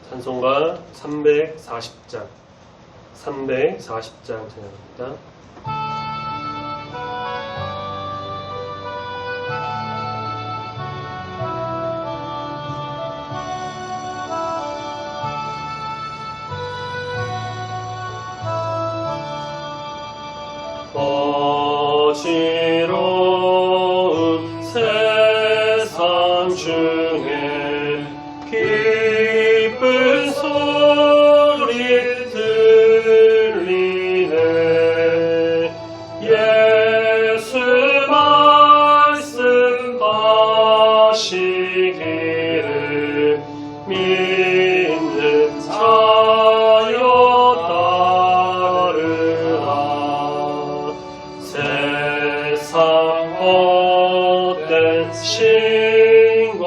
찬송가 340장 찬양합니다. 어지러운 세상 중에 기쁜 소리 들리네. 예수 말씀하시기를 믿는 자여 따르라. 세상 헛된 신과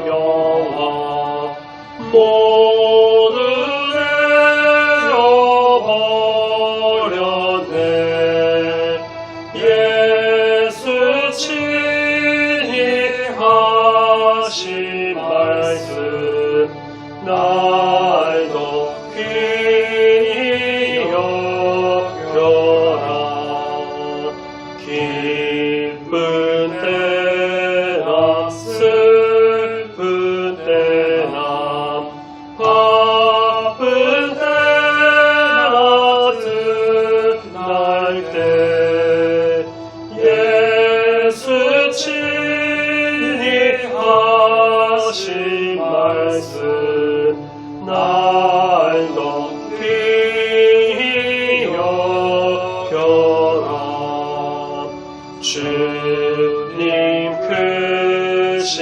영화 모두 내려버렸네. 예수 친히 하신 말씀 날도 귀히 여겨라. 기쁜 때나 슬픈 때나 바쁜 때나 든날 때 예수 친히 하신 말씀 날도 귀히 여겨라. 주님 크신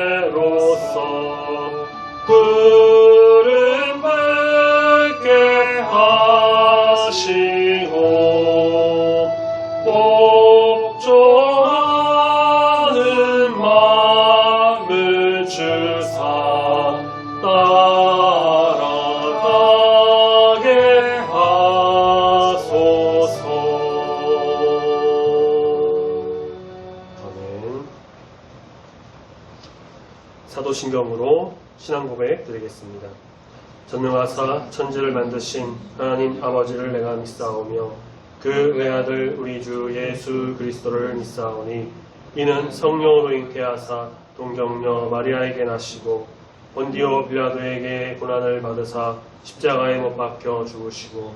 은혜로서 구름 밝게 하시고 복종하는 마음을 주사 따라가게 하소서. 아멘. 사도신경으로 신앙 고백 드리겠습니다. 전능하사 천지를 만드신 하나님 아버지를 내가 믿사오며 그 외아들 우리 주 예수 그리스도를 믿사오니 이는 성령으로 잉태하사 동정녀 마리아에게 나시고 본디오 빌라도에게 고난을 받으사 십자가에 못 박혀 죽으시고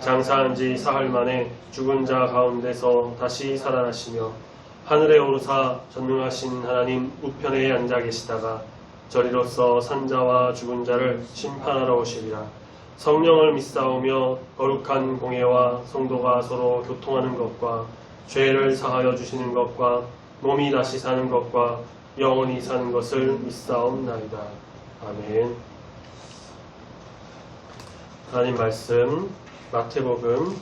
장사한 지 사흘 만에 죽은 자 가운데서 다시 살아나시며 하늘에 오르사 전능하신 하나님 우편에 앉아 계시다가 저리로서 산자와 죽은 자를 심판하러 오시리라. 성령을 믿사오며 거룩한 공예와 성도가 서로 교통하는 것과 죄를 사하여 주시는 것과 몸이 다시 사는 것과 영원히 사는 것을 믿사옵나이다. 아멘. 하나님 말씀 마태복음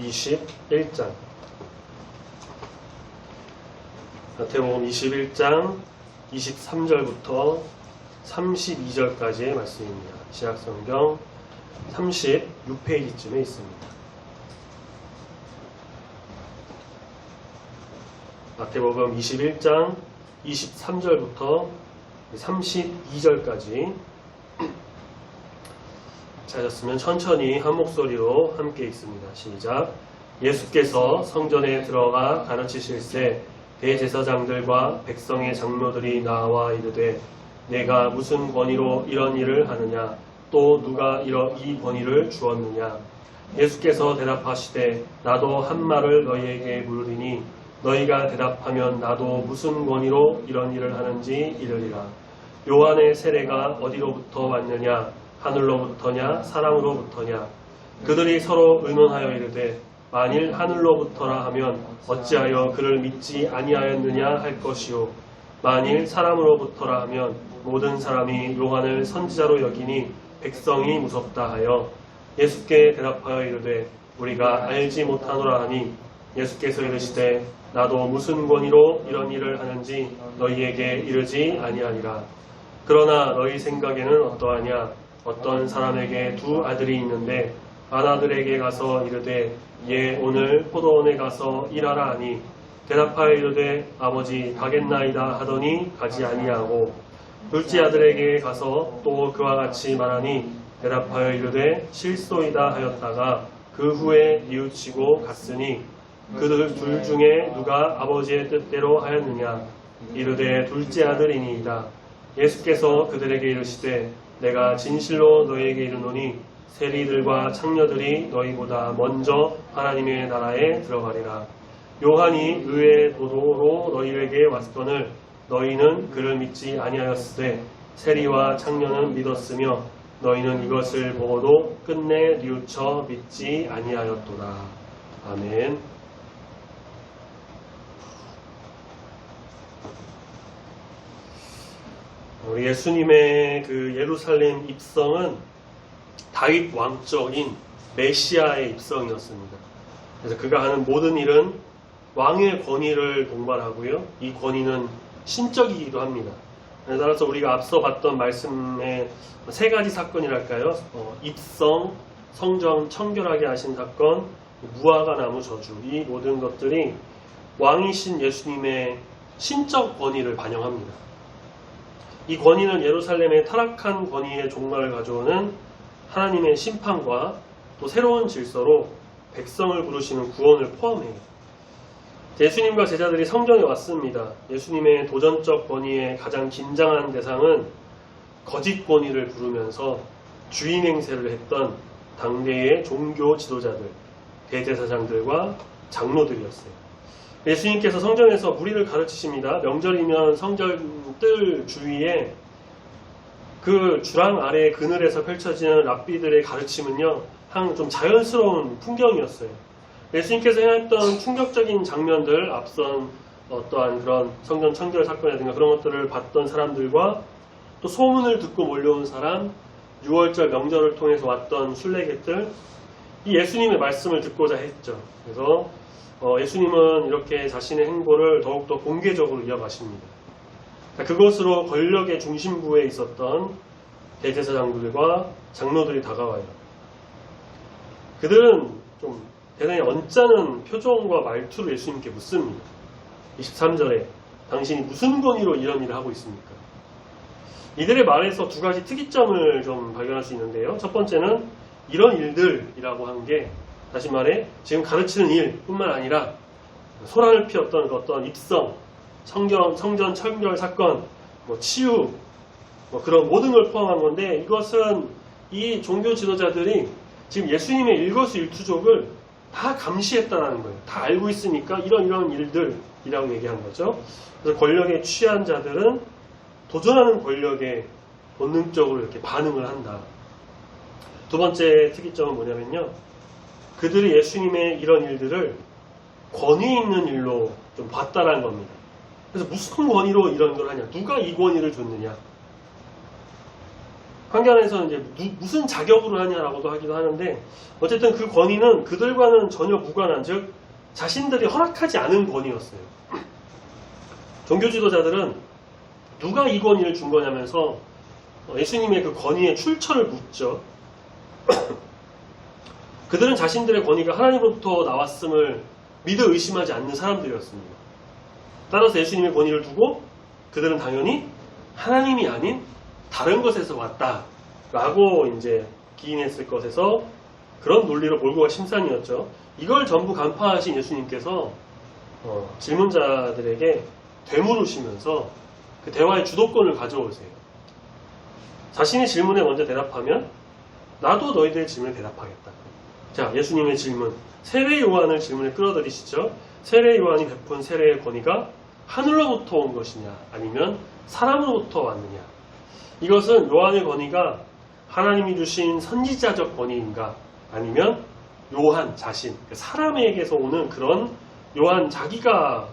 21장 마태복음 21장 23절부터 32절까지의 말씀입니다. 신약성경 36페이지쯤에 있습니다. 마태복음 21장 23절부터 32절까지 찾았으면 천천히 한 목소리로 함께 읽습니다. 시작. 예수께서 성전에 들어가 가르치실새 대제사장들과 백성의 장로들이 나와 이르되 내가 무슨 권위로 이런 일을 하느냐 또 누가 이 권위를 주었느냐. 예수께서 대답하시되 나도 한 말을 너희에게 물으리니 너희가 대답하면 나도 무슨 권위로 이런 일을 하는지 이르리라. 요한의 세례가 어디로부터 왔느냐 하늘로부터냐 사람으로부터냐. 그들이 서로 의논하여 이르되 만일 하늘로부터라 하면 어찌하여 그를 믿지 아니하였느냐 할 것이요 만일 사람으로부터라 하면 모든 사람이 요한을 선지자로 여기니 백성이 무섭다 하여 예수께 대답하여 이르되 우리가 알지 못하노라 하니 예수께서 이르시되 나도 무슨 권위로 이런 일을 하는지 너희에게 이르지 아니하리라. 그러나 너희 생각에는 어떠하냐. 어떤 사람에게 두 아들이 있는데 아나들에게 가서 이르되 예 오늘 포도원에 가서 일하라 하니 대답하여 이르되 아버지 가겠나이다 하더니 가지 아니하고 둘째 아들에게 가서 또 그와 같이 말하니 대답하여 이르되 실소이다 하였다가 그 후에 뉘우치고 갔으니 그들 둘 중에 누가 아버지의 뜻대로 하였느냐 이르되 둘째 아들이니이다. 예수께서 그들에게 이르시되 내가 진실로 너희에게 이르노니 세리들과 창녀들이 너희보다 먼저 하나님의 나라에 들어가리라. 요한이 의의 도로로 너희에게 왔거늘 너희는 그를 믿지 아니하였으되 세리와 창녀는 믿었으며 너희는 이것을 보고도 끝내 뉘우쳐 믿지 아니하였도다. 아멘. 우리 예수님의 그 예루살렘 입성은 다윗 왕적인 메시아의 입성이었습니다. 그래서 그가 하는 모든 일은 왕의 권위를 동반하고요. 이 권위는 신적이기도 합니다. 따라서 우리가 앞서 봤던 말씀의 세 가지 사건이랄까요? 입성, 성전 청결하게 하신 사건, 무화과 나무 저주, 이 모든 것들이 왕이신 예수님의 신적 권위를 반영합니다. 이 권위는 예루살렘의 타락한 권위의 종말을 가져오는 하나님의 심판과 또 새로운 질서로 백성을 부르시는 구원을 포함해요. 예수님과 제자들이 성전에 왔습니다. 예수님의 도전적 권위의 가장 긴장한 대상은 거짓 권위를 부르면서 주인 행세를 했던 당대의 종교 지도자들, 대제사장들과 장로들이었어요. 예수님께서 성전에서 무리를 가르치십니다. 명절이면 성전 뜰 주위에 그 주랑 아래 그늘에서 펼쳐지는 랍비들의 가르침은요, 항상 좀 자연스러운 풍경이었어요. 예수님께서 행했던 충격적인 장면들, 앞선 어떠한 그런 성전 청결 사건이라든가 그런 것들을 봤던 사람들과 또 소문을 듣고 몰려온 사람, 6월절 명절을 통해서 왔던 순례객들, 이 예수님의 말씀을 듣고자 했죠. 그래서 예수님은 이렇게 자신의 행보를 더욱더 공개적으로 이어가십니다. 그것으로 권력의 중심부에 있었던 대제사장들과 장로들이 다가와요. 그들은 좀 대단히 언짢은 표정과 말투로 예수님께 묻습니다. 23절에 당신이 무슨 권위로 이런 일을 하고 있습니까? 이들의 말에서 두 가지 특이점을 좀 발견할 수 있는데요. 첫 번째는 이런 일들이라고 한 게 다시 말해 지금 가르치는 일뿐만 아니라 소란을 피웠던 어떤 입성, 성전 청결 사건, 치유, 그런 모든 걸 포함한 건데 이것은 이 종교 지도자들이 지금 예수님의 일거수일투족을 다 감시했다는 거예요. 다 알고 있으니까 이런 일들이라고 얘기한 거죠. 그래서 권력에 취한 자들은 도전하는 권력에 본능적으로 이렇게 반응을 한다. 두 번째 특이점은 뭐냐면요. 그들이 예수님의 이런 일들을 권위 있는 일로 좀 봤다라는 겁니다. 그래서 무슨 권위로 이런 걸 하냐? 누가 이 권위를 줬느냐? 한겨레에서는 이제 무슨 자격으로 하냐라고도 하기도 하는데 어쨌든 그 권위는 그들과는 전혀 무관한, 즉 자신들이 허락하지 않은 권위였어요. 종교 지도자들은 누가 이 권위를 준 거냐면서 예수님의 그 권위의 출처를 묻죠. 그들은 자신들의 권위가 하나님으로부터 나왔음을 믿어 의심하지 않는 사람들이었습니다. 따라서 예수님의 권위를 두고 그들은 당연히 하나님이 아닌 다른 것에서 왔다라고 이제 기인했을 것에서 그런 논리로 몰고 갈 심산이었죠. 이걸 전부 간파하신 예수님께서 질문자들에게 되물으시면서 그 대화의 주도권을 가져오세요. 자신이 질문에 먼저 대답하면 나도 너희들의 질문에 대답하겠다. 자, 예수님의 질문, 세례 요한을 질문에 끌어들이시죠. 세례 요한이 베푼 세례의 권위가 하늘로부터 온 것이냐 아니면 사람으로부터 왔느냐. 이것은 요한의 권위가 하나님이 주신 선지자적 권위인가 아니면 요한 자신, 사람에게서 오는 그런 요한 자기가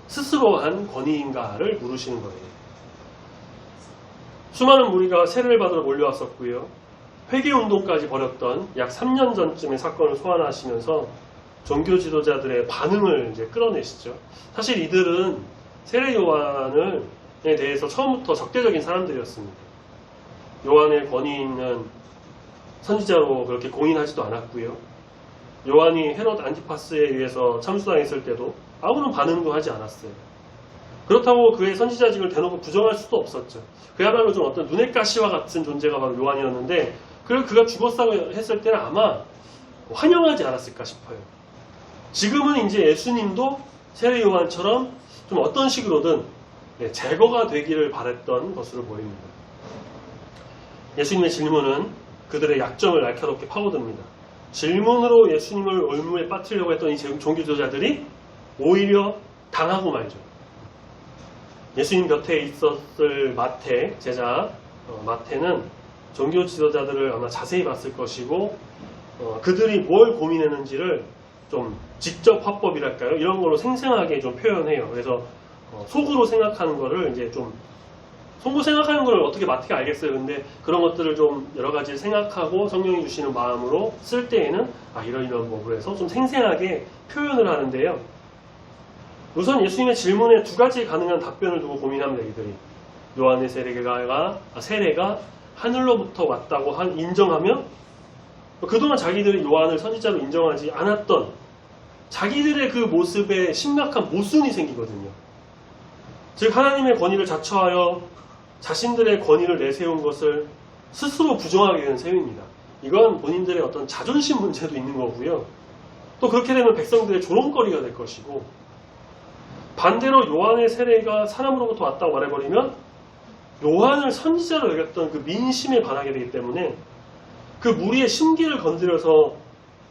스스로 한 권위인가를 물으시는 거예요. 수많은 무리가 세례를 받으러 몰려왔었고요. 회개운동까지 벌였던 약 3년 전쯤의 사건을 소환하시면서 종교 지도자들의 반응을 이제 끌어내시죠. 사실 이들은 세례 요한에 대해서 처음부터 적대적인 사람들이었습니다. 요한의 권위 있는 선지자로 그렇게 공인하지도 않았고요. 요한이 헤롯 안티파스에 의해서 참수당했을 때도 아무런 반응도 하지 않았어요. 그렇다고 그의 선지자직을 대놓고 부정할 수도 없었죠. 그야말로 좀 어떤 눈의 가시와 같은 존재가 바로 요한이었는데 그리고 그가 죽었다고 했을 때는 아마 환영하지 않았을까 싶어요. 지금은 이제 예수님도 세례 요한처럼 좀 어떤 식으로든 제거가 되기를 바랬던 것으로 보입니다. 예수님의 질문은 그들의 약점을 날카롭게 파고듭니다. 질문으로 예수님을 올무에 빠뜨리려고 했던 이 종교 지도자들이 오히려 당하고 말죠. 예수님 곁에 있었을 마태 제자 마태는 종교 지도자들을 아마 자세히 봤을 것이고 그들이 뭘 고민했는지를 좀 직접 화법이랄까요? 이런 걸로 생생하게 좀 표현해요. 그래서 속으로 생각하는 거를 이제 좀 속으로 생각하는 걸 어떻게 마태가 알겠어요. 근데 그런 것들을 좀 여러 가지 생각하고 성령이 주시는 마음으로 쓸 때에는 이런 법으로 해서 좀 생생하게 표현을 하는데요. 우선 예수님의 질문에 두 가지 가능한 답변을 두고 고민합니다. 이들이 요한의 세례가 하늘로부터 왔다고 인정하며 그동안 자기들이 요한을 선지자로 인정하지 않았던 자기들의 그 모습에 심각한 모순이 생기거든요. 즉 하나님의 권위를 자처하여 자신들의 권위를 내세운 것을 스스로 부정하게 되는 셈입니다. 이건 본인들의 어떤 자존심 문제도 있는 거고요. 또 그렇게 되면 백성들의 조롱거리가 될 것이고 반대로 요한의 세례가 사람으로부터 왔다고 말해버리면 요한을 선지자로 여겼던 그 민심에 반하게 되기 때문에 그 무리의 심기를 건드려서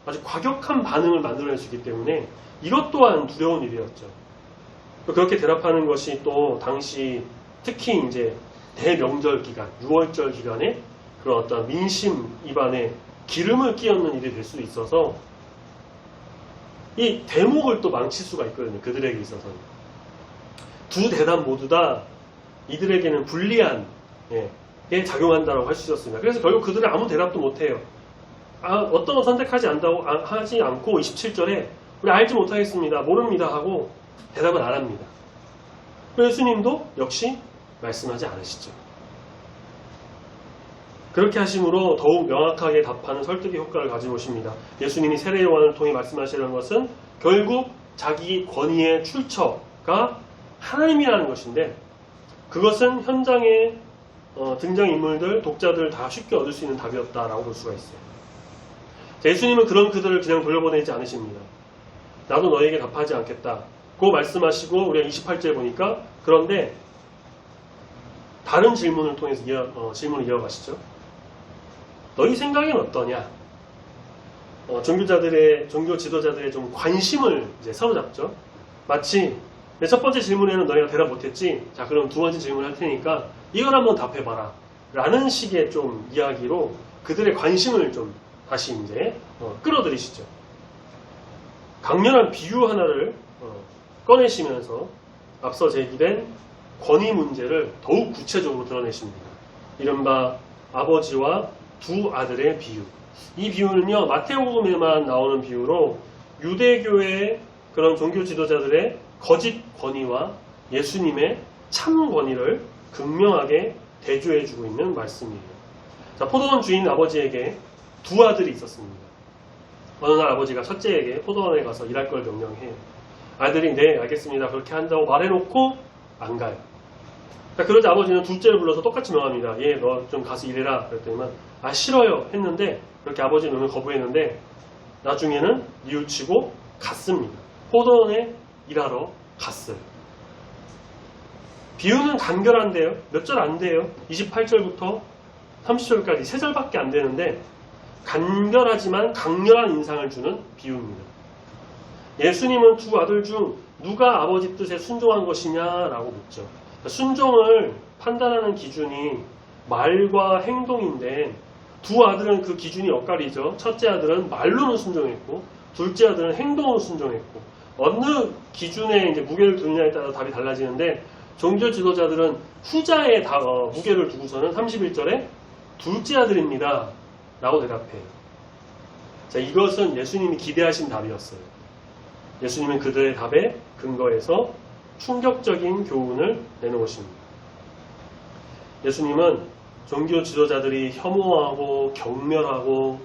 아주 과격한 반응을 만들어낼 수 있기 때문에 이것 또한 두려운 일이었죠. 그렇게 대답하는 것이 또 당시 특히 이제 대명절 기간, 6월절 기간에 그런 어떤 민심 입안에 기름을 끼얹는 일이 될 수 있어서 이 대목을 또 망칠 수가 있거든요. 그들에게 있어서는. 두 대답 모두 다 이들에게는 불리한 게 작용한다고 할 수 있었습니다. 그래서 결국 그들은 아무 대답도 못해요. 어떤 걸 선택하지 하지 않고 27절에 우리 알지 못하겠습니다. 모릅니다 하고 대답을 안 합니다. 예수님도 역시 말씀하지 않으시죠. 그렇게 하심으로 더욱 명확하게 답하는 설득의 효과를 가지고 오십니다. 예수님이 세례 요한을 통해 말씀하시는 것은 결국 자기 권위의 출처가 하나님이라는 것인데 그것은 현장의 등장인물들, 독자들 다 쉽게 얻을 수 있는 답이었다라고 볼 수가 있어요. 예수님은 그런 그들을 그냥 돌려보내지 않으십니다. 나도 너에게 답하지 않겠다. 고 말씀하시고 우리가 28절에 보니까 그런데 다른 질문을 통해서 질문을 이어가시죠. 너희 생각엔 어떠냐? 종교 지도자들의 좀 관심을 이제 사로잡죠. 마치 첫 번째 질문에는 너희가 대답 못했지. 자, 그럼 두 번째 질문을 할 테니까 이걸 한번 답해봐라. 라는 식의 좀 이야기로 그들의 관심을 좀 다시 이제 끌어들이시죠. 강렬한 비유 하나를 꺼내시면서 앞서 제기된 권위 문제를 더욱 구체적으로 드러내십니다. 이른바 아버지와 두 아들의 비유. 이 비유는요, 마태복음에만 나오는 비유로 유대교의 그런 종교 지도자들의 거짓 권위와 예수님의 참 권위를 극명하게 대조해주고 있는 말씀이에요. 자, 포도원 주인 아버지에게 두 아들이 있었습니다. 어느 날 아버지가 첫째에게 포도원에 가서 일할 걸 명령해요. 아들이 네 알겠습니다 그렇게 한다고 말해놓고 안 가요. 그러자 아버지는 둘째를 불러서 똑같이 명합니다. 예, 너 좀 가서 일해라. 그랬더니만 싫어요 했는데 그렇게 아버지 명을 거부했는데 나중에는 뉘우치고 갔습니다. 포도원에 일하러 갔어요. 비유는 간결한데요. 몇 절 안 돼요. 28절부터 30절까지 3절밖에 안 되는데 간결하지만 강렬한 인상을 주는 비유입니다. 예수님은 두 아들 중 누가 아버지 뜻에 순종한 것이냐라고 묻죠. 순종을 판단하는 기준이 말과 행동인데 두 아들은 그 기준이 엇갈리죠. 첫째 아들은 말로는 순종했고 둘째 아들은 행동으로 순종했고 어느 기준에 이제 무게를 두느냐에 따라 답이 달라지는데 종교 지도자들은 후자에 무게를 두고서는 31절에 둘째 아들입니다 라고 대답해요. 자, 이것은 예수님이 기대하신 답이었어요. 예수님은 그들의 답에 근거해서 충격적인 교훈을 내놓으십니다. 예수님은 종교 지도자들이 혐오하고 경멸하고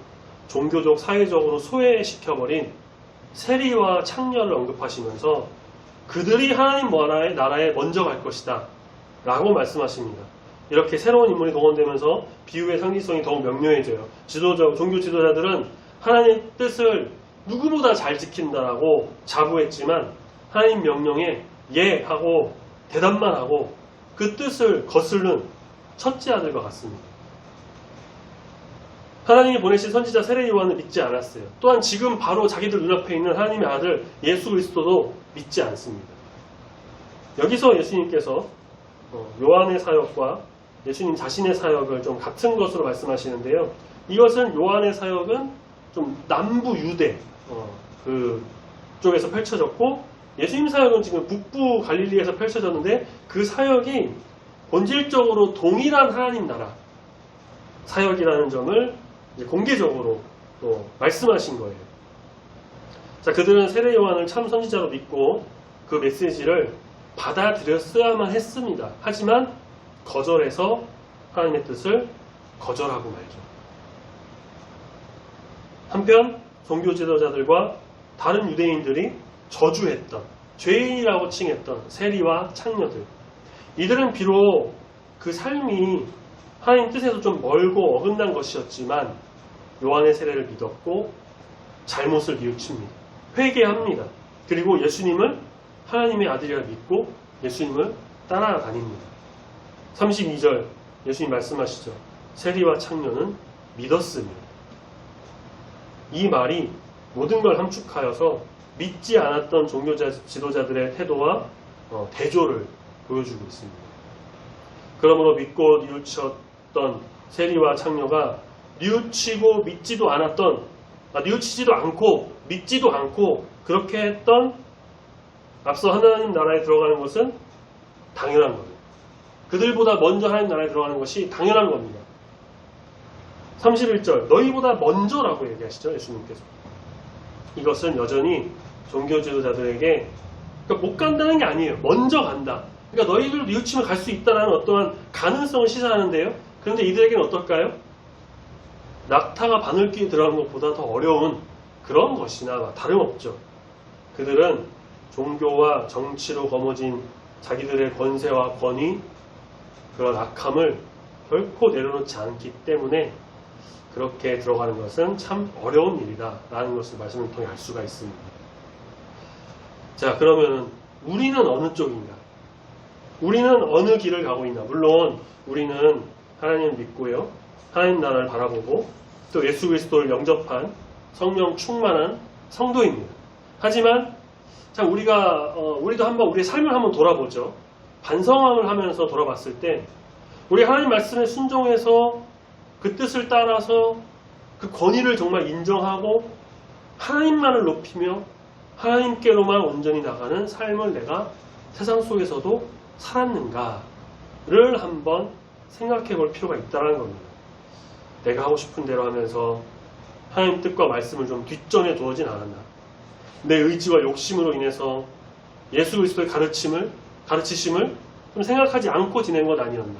종교적 사회적으로 소외시켜버린 세리와 창녀를 언급하시면서 그들이 하나님 나라에 먼저 갈 것이다 라고 말씀하십니다. 이렇게 새로운 인물이 동원되면서 비유의 상징성이 더욱 명료해져요. 종교 지도자들은 하나님의 뜻을 누구보다 잘 지킨다라고 자부했지만 하나님 명령에 예 하고 대답만 하고 그 뜻을 거스른 첫째 아들과 같습니다. 하나님이 보내신 선지자 세례 요한을 믿지 않았어요. 또한 지금 바로 자기들 눈앞에 있는 하나님의 아들 예수 그리스도도 믿지 않습니다. 여기서 예수님께서 요한의 사역과 예수님 자신의 사역을 좀 같은 것으로 말씀하시는데요. 이것은 요한의 사역은 좀 남부 유대 그 쪽에서 펼쳐졌고 예수님 사역은 지금 북부 갈릴리에서 펼쳐졌는데 그 사역이 본질적으로 동일한 하나님 나라 사역이라는 점을 이제 공개적으로 또 말씀하신 거예요. 자, 그들은 세례 요한을 참 선지자로 믿고 그 메시지를 받아들였어야만 했습니다. 하지만 거절해서 하나님의 뜻을 거절하고 말죠. 한편 종교 지도자들과 다른 유대인들이 저주했던 죄인이라고 칭했던 세리와 창녀들, 이들은 비록 그 삶이 하나님 뜻에서 좀 멀고 어긋난 것이었지만 요한의 세례를 믿었고 잘못을 뉘우칩니다. 회개합니다. 그리고 예수님을 하나님의 아들이라 믿고 예수님을 따라다닙니다. 32절 예수님 말씀하시죠. 세리와 창녀는 믿었으며. 이 말이 모든 걸 함축하여서 믿지 않았던 종교 지도자들의 태도와 대조를 보여주고 있습니다. 그러므로 믿고 뉘우쳤던 세리와 창녀가 뉘우치고 믿지도 않았던, 뉘우치지도 않고 믿지도 않고 그렇게 했던 앞서 하나님 나라에 들어가는 것은 당연한 거예요. 그들보다 먼저 하나님 나라에 들어가는 것이 당연한 겁니다. 31절 너희보다 먼저라고 얘기하시죠. 예수님께서. 이것은 여전히 종교 지도자들에게 그러니까 못 간다는 게 아니에요. 먼저 간다. 그러니까 너희들 뉘우치면 갈 수 있다는 어떠한 가능성을 시사하는데요. 그런데 이들에게는 어떨까요? 낙타가 바늘귀에 들어가는 것보다 더 어려운 그런 것이나 다름없죠. 그들은 종교와 정치로 거머쥔 자기들의 권세와 권위, 그런 악함을 결코 내려놓지 않기 때문에 그렇게 들어가는 것은 참 어려운 일이다 라는 것을 말씀을 통해 알 수가 있습니다. 자, 그러면 우리는 어느 쪽인가? 우리는 어느 길을 가고 있나? 물론 우리는 하나님을 믿고요, 하나님 나라를 바라보고 또 예수 그리스도를 영접한 성령 충만한 성도입니다. 하지만 자, 우리도 한번 우리의 삶을 한번 돌아보죠. 반성을 하면서 돌아봤을 때 우리 하나님 말씀에 순종해서 그 뜻을 따라서 그 권위를 정말 인정하고 하나님만을 높이며 하나님께로만 온전히 나가는 삶을 내가 세상 속에서도 살았는가를 한번 생각해 볼 필요가 있다는 겁니다. 내가 하고 싶은 대로 하면서 하나님 뜻과 말씀을 좀 뒷전에 두어진 않았나? 내 의지와 욕심으로 인해서 예수 그리스도의 가르치심을 좀 생각하지 않고 지낸 것 아니었나?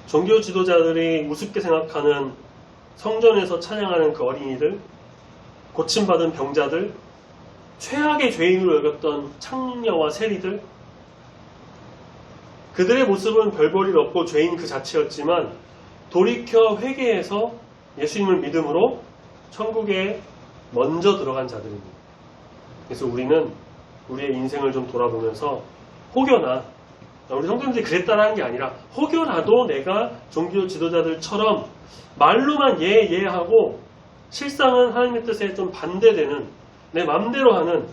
종교 지도자들이 우습게 생각하는 성전에서 찬양하는 그 어린이들, 고침받은 병자들, 최악의 죄인으로 여겼던 창녀와 세리들, 그들의 모습은 별 볼 일 없고 죄인 그 자체였지만 돌이켜 회개해서 예수님을 믿음으로 천국에 먼저 들어간 자들입니다. 그래서 우리는 우리의 인생을 좀 돌아보면서 혹여나 우리 성도님들이 그랬다는 게 아니라 혹여라도 내가 종교 지도자들처럼 말로만 예 하고 실상은 하나님의 뜻에 좀 반대되는 내 맘대로 하는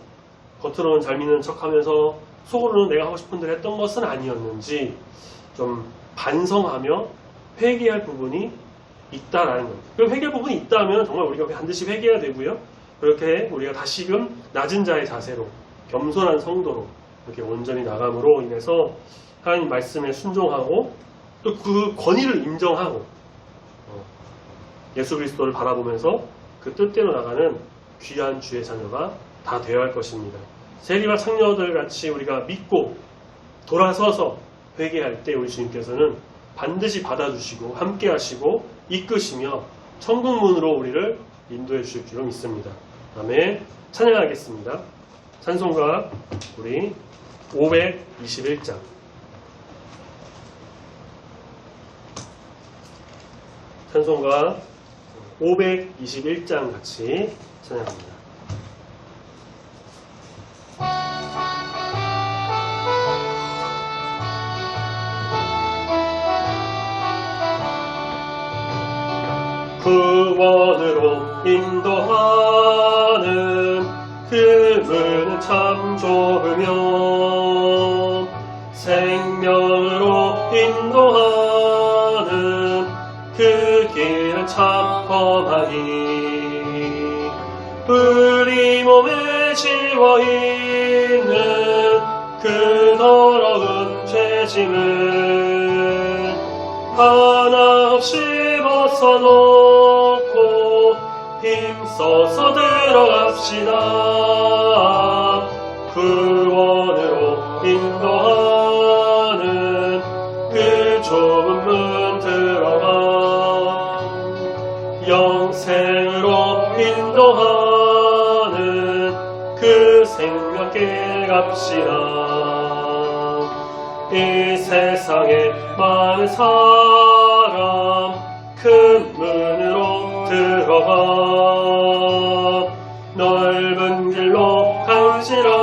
겉으로는 잘 믿는 척하면서 속으로는 내가 하고 싶은 대로 했던 것은 아니었는지 좀 반성하며 회개할 부분이 있다라는 거예요. 그럼 회개할 부분이 있다면 정말 우리가 반드시 회개해야 되고요. 그렇게 우리가 다시금 낮은 자의 자세로 겸손한 성도로 이렇게 온전히 나감으로 인해서 하나님 말씀에 순종하고 또 그 권위를 인정하고 예수 그리스도를 바라보면서 그 뜻대로 나가는 귀한 주의 자녀가 다 되어야 할 것입니다. 세리와 창녀들 같이 우리가 믿고 돌아서서 회개할 때 우리 주님께서는 반드시 받아주시고 함께 하시고 이끄시며 천국문으로 우리를 인도해 주실 줄로 믿습니다. 아멘. 찬양하겠습니다. 찬송가 우리 521장. 찬송가 521장 같이 찬양합니다. 구원으로 인도하는 그 문은 참 좁으며 생명으로 인도하는 그 길은 참 험하니 우리 몸에 지워있는 그 더러운 죄짐을 하나 없이 벗어놓고 힘써서 들어갑시다. 구원으로 인도하는 그 좁은 문 들어가 영생으로 인도하는 그 생명길 갑시다. 이 세상에 많은 사람 큰 문으로 들어가 넓은 길로 갈지라도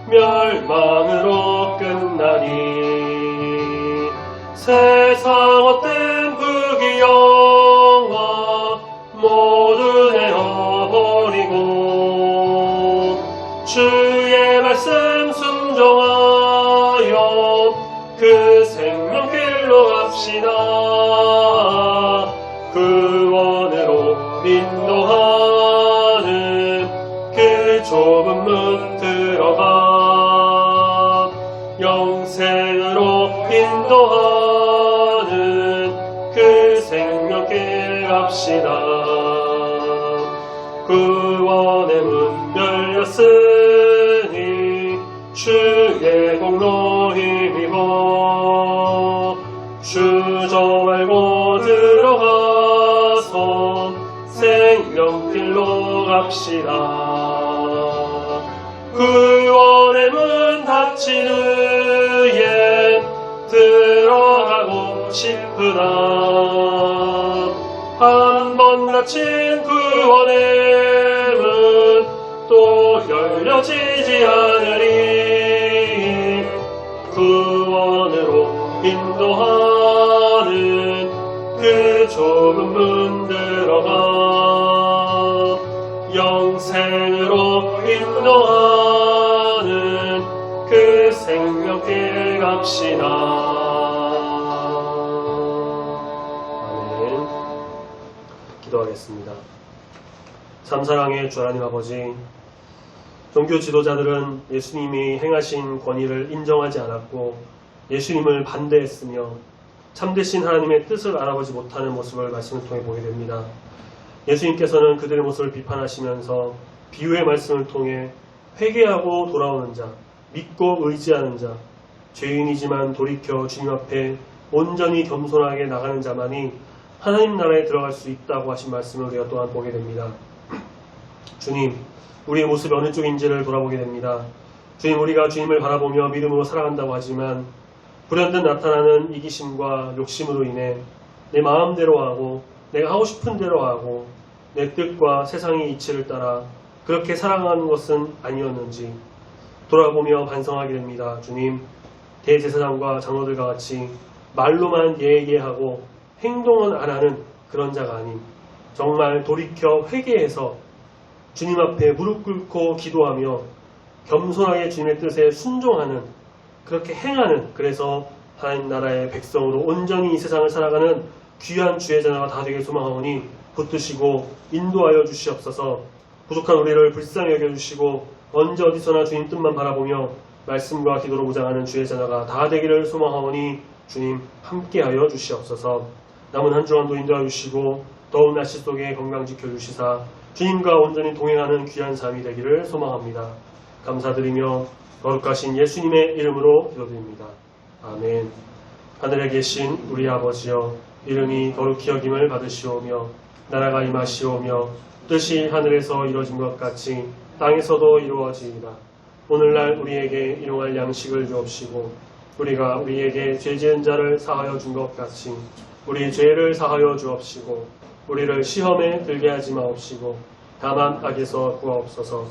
멸망으로 끝나니 세상 어떤 부귀영화 모두 내어버리고 주의 말씀 순종하여 그 생명길로 갑시다. 구원으로 인도하는 그 좁은 문 들어가 영생으로 인도하는 그 생명길 갑시다. 구원의 문 열렸으니 주의 공로 힘입어 주저 말고 들어가서 생명길로 갑시다. 구원의 문 닫힌 후에 들어가고 싶으나 한 번 닫힌 구원의 문 또 열려지지 않으리. 구원으로 인도하는 그 좁은 문 들어가 영생으로 인도하는 그 생명길 갑시다. 아멘. 기도하겠습니다. 참사랑의 주 하나님 아버지, 종교 지도자들은 예수님이 행하신 권위를 인정하지 않았고 예수님을 반대했으며 참되신 하나님의 뜻을 알아보지 못하는 모습을 말씀을 통해 보게 됩니다. 예수님께서는 그들의 모습을 비판하시면서 비유의 말씀을 통해 회개하고 돌아오는 자, 믿고 의지하는 자, 죄인이지만 돌이켜 주님 앞에 온전히 겸손하게 나가는 자만이 하나님 나라에 들어갈 수 있다고 하신 말씀을 우리가 또한 보게 됩니다. 주님, 우리의 모습이 어느 쪽인지를 돌아보게 됩니다. 주님, 우리가 주님을 바라보며 믿음으로 살아간다고 하지만 불현듯 나타나는 이기심과 욕심으로 인해 내 마음대로 하고 내가 하고 싶은 대로 하고 내 뜻과 세상의 이치를 따라 그렇게 살아가는 것은 아니었는지 돌아보며 반성하게 됩니다. 주님, 대제사장과 장로들과 같이 말로만 얘기하고 행동은 안 하는 그런 자가 아닌 정말 돌이켜 회개해서 주님 앞에 무릎 꿇고 기도하며 겸손하게 주님의 뜻에 순종하는, 그렇게 행하는, 그래서 하나님 나라의 백성으로 온전히 이 세상을 살아가는 귀한 주의 자녀가 다 되길 소망하오니 붙드시고 인도하여 주시옵소서. 부족한 우리를 불쌍히 여겨주시고 언제 어디서나 주님 뜻만 바라보며 말씀과 기도로 무장하는 주의 자녀가 다 되기를 소망하오니 주님 함께하여 주시옵소서. 남은 한 주간도 인도하여 주시고 더운 날씨 속에 건강 지켜주시사 주님과 온전히 동행하는 귀한 삶이 되기를 소망합니다. 감사드리며 거룩하신 예수님의 이름으로 기도드립니다. 아멘. 하늘에 계신 우리 아버지여, 이름이 거룩히 여김을 받으시오며 나라가 임하시오며 뜻이 하늘에서 이루어진 것 같이 땅에서도 이루어지이다. 오늘날 우리에게 일용할 양식을 주옵시고 우리가 우리에게 죄 지은 자를 사하여 준 것 같이 우리 죄를 사하여 주옵시고 우리를 시험에 들게 하지 마옵시고 다만 악에서 구하옵소서.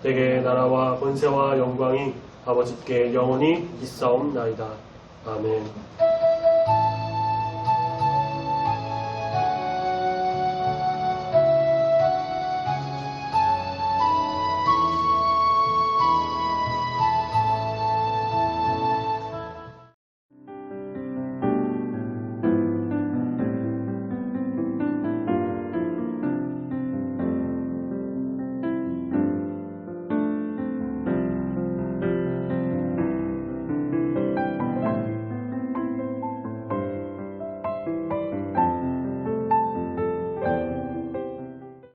내게 나라와 권세와 영광이 아버지께 영원히 있사옵나이다. 아멘.